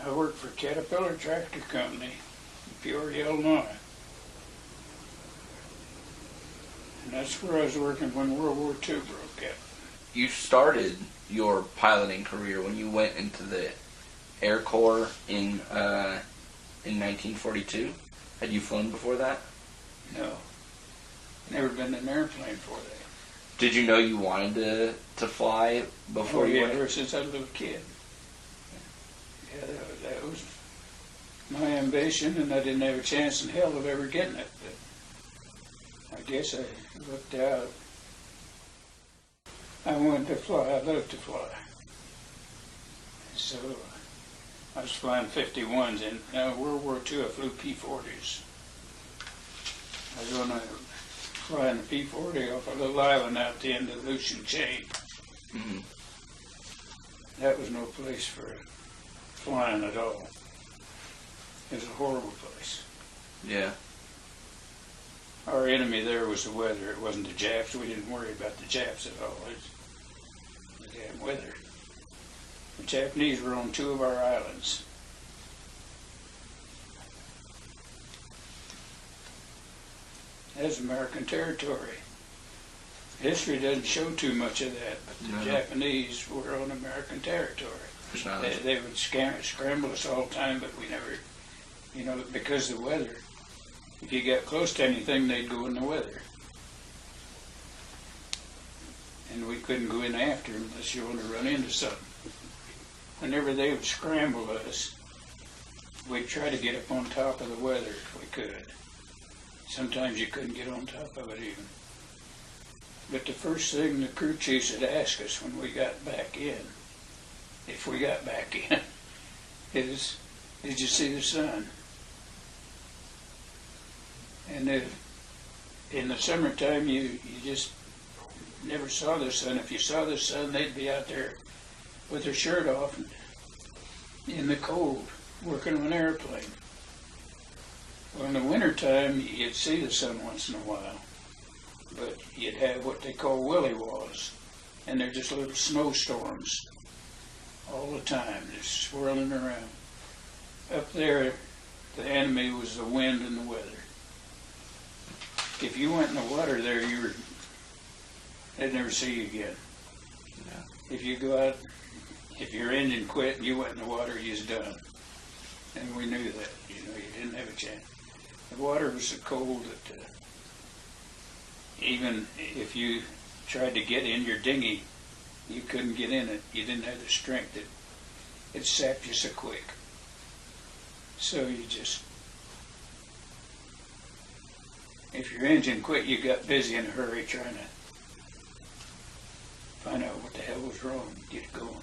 I worked for Caterpillar Tractor Company in Peoria, Illinois. And that's where I was working when World War II broke out. You started your piloting career when you went into the Air Corps in 1942. Had you flown before that? No. Never been in an airplane before that. Did you know you wanted to fly before you went? Ever since I was a little kid. Yeah, that was my ambition, and I didn't have a chance in hell of ever getting it. But I guess I looked out. I wanted to fly. I loved to fly. So I was flying 51s. In World War II, I flew P-40s. I was going to fly in a P-40 off a little island out the end of the Aleutian Chain. Mm-hmm. That was no place for flying at all. It was a horrible place. Yeah. Our enemy there was the weather. It wasn't the Japs. We didn't worry about the Japs at all. It was the damn weather. The Japanese were on 2 of our islands. That's American territory. History doesn't show too much of that, but the Japanese were on American territory. They would scramble us all the time, but we never, because of the weather. If you got close to anything, they'd go in the weather. And we couldn't go in after them unless you wanted to run into something. Whenever they would scramble us, we'd try to get up on top of the weather if we could. Sometimes you couldn't get on top of it even. But the first thing the crew chiefs would ask us when we got back in, if we got back in, is, did you see the sun? And in the summertime, you just never saw the sun. If you saw the sun, they'd be out there with their shirt off and in the cold, working on an airplane. Well, in the wintertime, you'd see the sun once in a while, but you'd have what they call willy-walls, and they're just little snowstorms all the time, just swirling around. Up there, the enemy was the wind and the weather. If you went in the water there, they'd never see you again. Yeah. If you go out, if your engine quit and you went in the water, you was done. And we knew that, you didn't have a chance. The water was so cold that even if you tried to get in your dinghy, you couldn't get in it. You didn't have the strength. It sapped you so quick. So you just, if your engine quit, you got busy in a hurry trying to find out what the hell was wrong and get it going.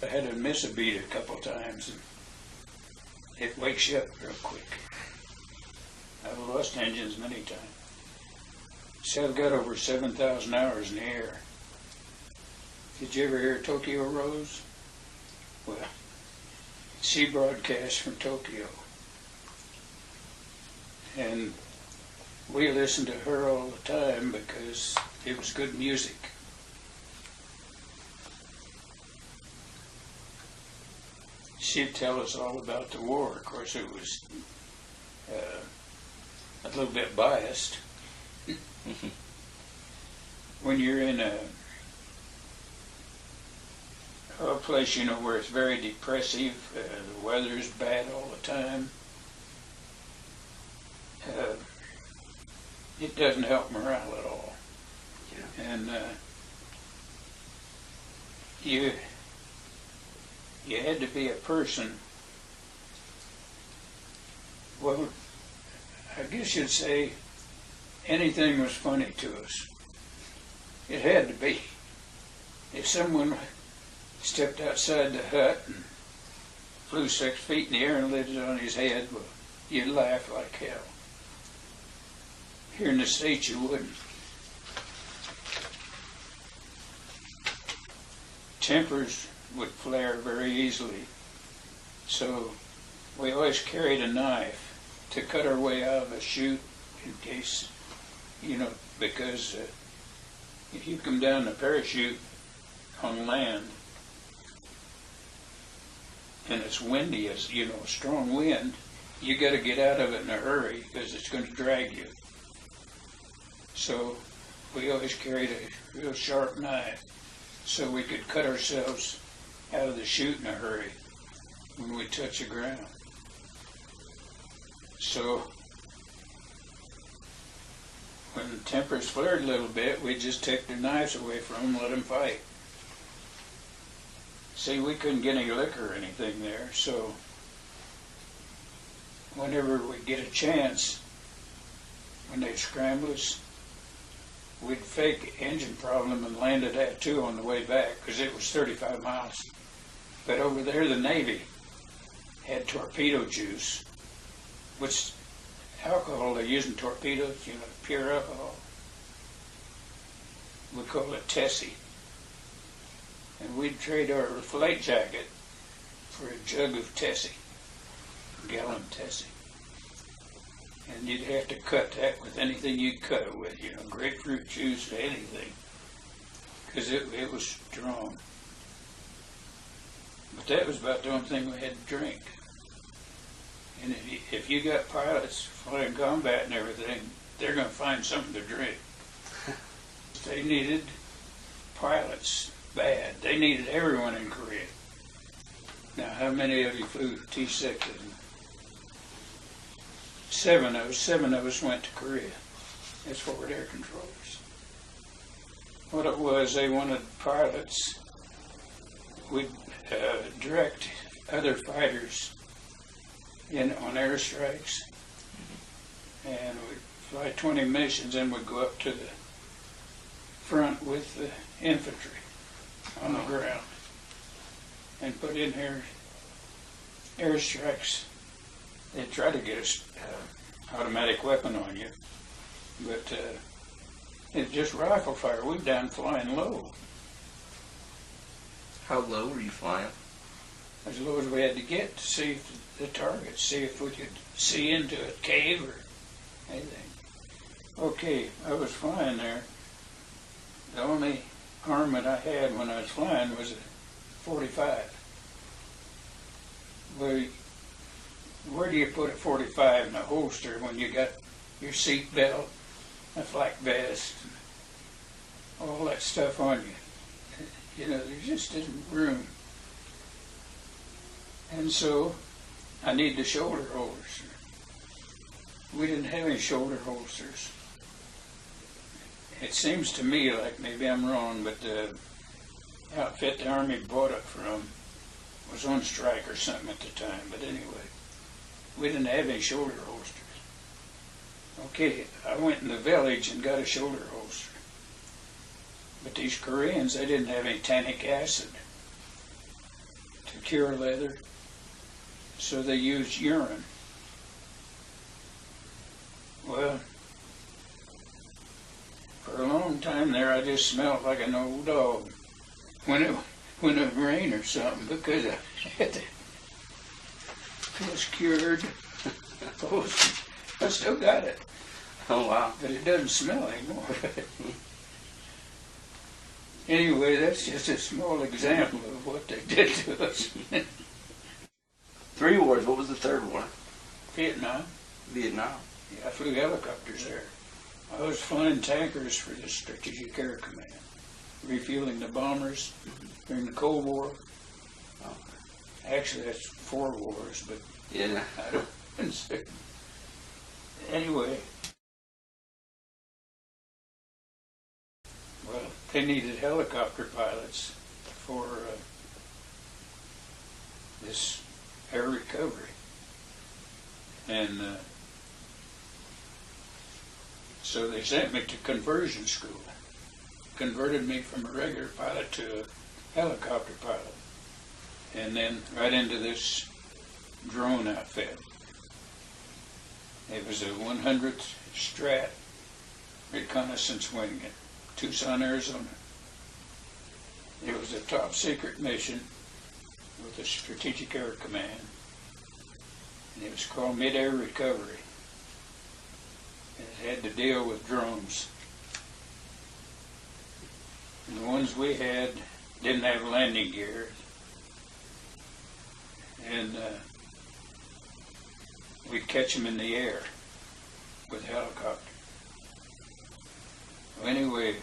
I had to miss a beat a couple times, and it wakes you up real quick. I've lost engines many times. See, I've got over 7,000 hours in the air. Did you ever hear Tokyo Rose? Well, she broadcasts from Tokyo. And we listened to her all the time because it was good music. She'd tell us all about the war. Of course, it was a little bit biased. When you're in a place, where it's very depressive, the weather's bad all the time, it doesn't help morale at all. Yeah. And you had to be a person, well, I guess you'd say anything was funny to us. It had to be. If someone stepped outside the hut and flew 6 feet in the air and landed on his head, well, you'd laugh like hell. Here in the States, you wouldn't. Tempers would flare very easily, so we always carried a knife to cut our way out of a chute in case, because if you come down the parachute on land, and it's windy, as you know, a strong wind, you got to get out of it in a hurry because it's going to drag you. So we always carried a real sharp knife so we could cut ourselves out of the chute in a hurry when we touch the ground. So when the tempers flared a little bit, we'd just take their knives away from them and let them fight. See, we couldn't get any liquor or anything there, so whenever we'd get a chance, when they'd scramble us, we'd fake engine problem and landed that too on the way back, because it was 35 miles. But over there, the Navy had torpedo juice, which alcohol they use in torpedoes, you know, pure alcohol. We call it Tessie. And we'd trade our flight jacket for a jug of Tessie, a gallon Tessie. And you'd have to cut that with anything you'd cut it with, you know, grapefruit juice, anything, because it was strong. But that was about the only thing we had to drink. And if you got pilots flying combat and everything, they're going to find something to drink. They needed pilots bad. They needed everyone in Korea. Now, how many of you flew T-6? Seven of us went to Korea as forward air controllers. What it was, they wanted pilots. We'd direct other fighters in on airstrikes, and we'd fly 20 missions, and we'd go up to the front with the infantry on the ground and put in here airstrikes. They'd try to get a automatic weapon on you, but it's just rifle fire. We're down flying low. How low were you flying? As low as we had to get to see the target, see if we could see into a cave or anything. Okay, I was flying there. The only armament I had when I was flying was a 45. Well, where do you put a 45 in a holster when you got your seat belt, a flak vest, all that stuff on you? You know, there just isn't room. And so I need the shoulder holster. We didn't have any shoulder holsters. It seems to me like maybe I'm wrong, but the outfit the Army bought it from was on strike or something at the time. But anyway, we didn't have any shoulder holsters. Okay, I went in the village and got a shoulder holster. But these Koreans, they didn't have any tannic acid to cure leather, so they used urine. Well, for a long time there, I just smelled like an old dog when it rained or something, because it was cured. I still got it. Oh, wow. But it doesn't smell anymore. Anyway, that's just a small example of what they did to us. 3 wars. What was the third war? Vietnam. Vietnam. Yeah, I flew helicopters there. I was flying tankers for the Strategic Air Command, refueling the bombers during the Cold War. Oh. Actually, that's 4 wars, but Yeah. I don't consider. Anyway, well, they needed helicopter pilots for this air recovery. And so they sent me to conversion school, converted me from a regular pilot to a helicopter pilot, and then right into this drone outfit. It was a 100th Strat reconnaissance wing at Tucson, Arizona. It was a top secret mission with the Strategic Air Command, and it was called Mid-Air Recovery. And it had to deal with drones. And the ones we had didn't have landing gear. and we'd catch them in the air with helicopter. Well, anyway,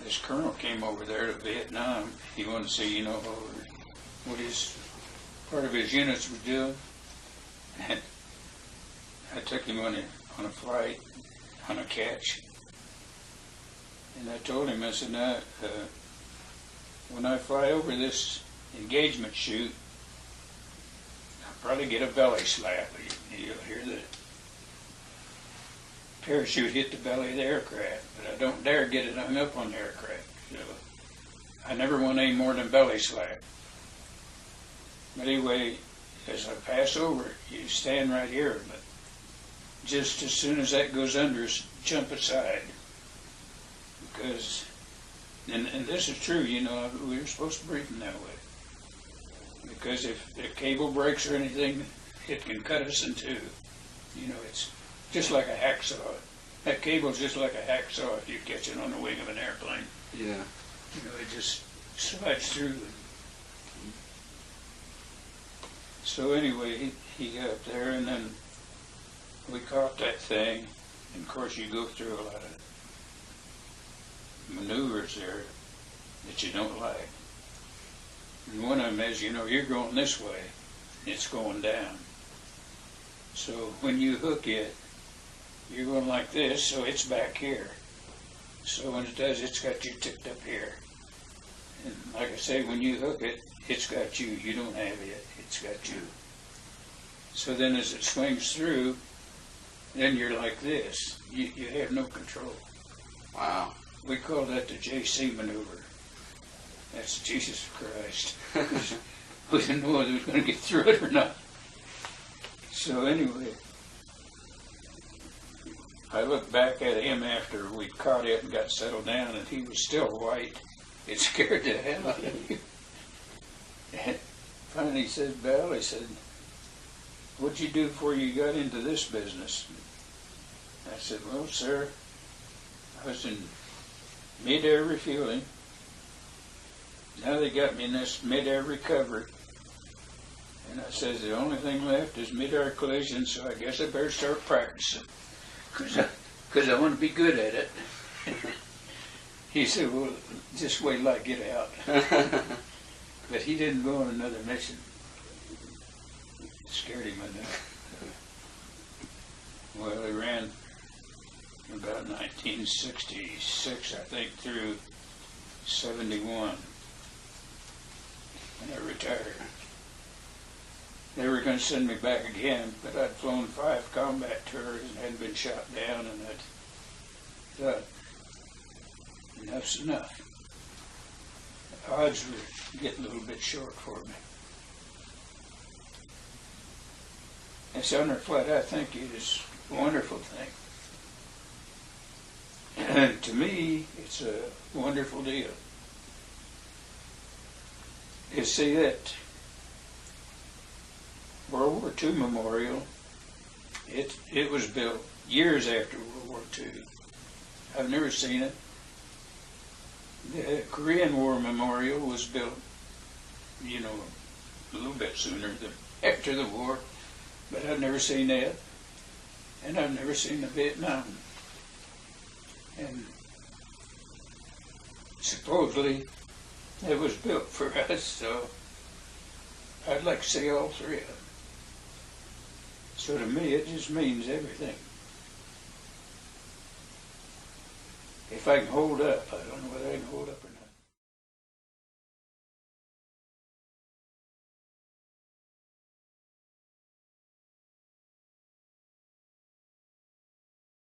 this colonel came over there to Vietnam. He wanted to see, what his part of his units were doing. And I took him on a flight, on a catch. And I told him, I said, now, when I fly over this engagement chute, I'll probably get a belly slap. You'll hear the parachute hit the belly of the aircraft, but I don't dare get it hung up on the aircraft. So I never want any more than belly slap. But anyway, as I pass over, you stand right here, but just as soon as that goes under, jump aside. Because, and this is true, we were supposed to brief them that way. Because if the cable breaks or anything, it can cut us in two. It's just like a hacksaw. That cable's just like a hacksaw if you catch it on the wing of an airplane. Yeah. It just slides through. So anyway, he got up there, and then we caught that thing. And of course, you go through a lot of maneuvers there that you don't like. And one of them is, you're going this way, it's going down. So when you hook it, you're going like this, so it's back here. So when it does, it's got you tipped up here. And like I say, when you hook it, it's got you. You don't have it, it's got you. So then as it swings through, then you're like this. You have no control. Wow. We call that the JC maneuver. That's Jesus Christ. We didn't know whether we were going to get through it or not. So anyway, I looked back at him after we caught it and got settled down, and he was still white. It scared the hell out of me. And finally he said, Bell, he said, what'd you do before you got into this business? I said, well, sir, I was in mid-air refueling. Now they got me in this mid-air recovery. And I says, the only thing left is mid-air collision, so I guess I better start practicing. Because I want to be good at it. He said, well, just wait till I get out. But he didn't go on another mission. It scared him enough. Well, he ran about 1966, I think, through 71. And I retired. They were going to send me back again, but I'd flown 5 combat tours and hadn't been shot down, and I'd thought, enough's enough. The odds were getting a little bit short for me. And Southern Flight, I think, is a wonderful thing. And to me, it's a wonderful deal. You see that World War II memorial, it was built years after World War II. I've never seen it. The Korean War memorial was built, a little bit sooner than after the war, but I've never seen that. And I've never seen the Vietnam. And supposedly it was built for us, so I'd like to see all 3 of them. So to me, it just means everything. If I can hold up, I don't know whether I can hold up or not.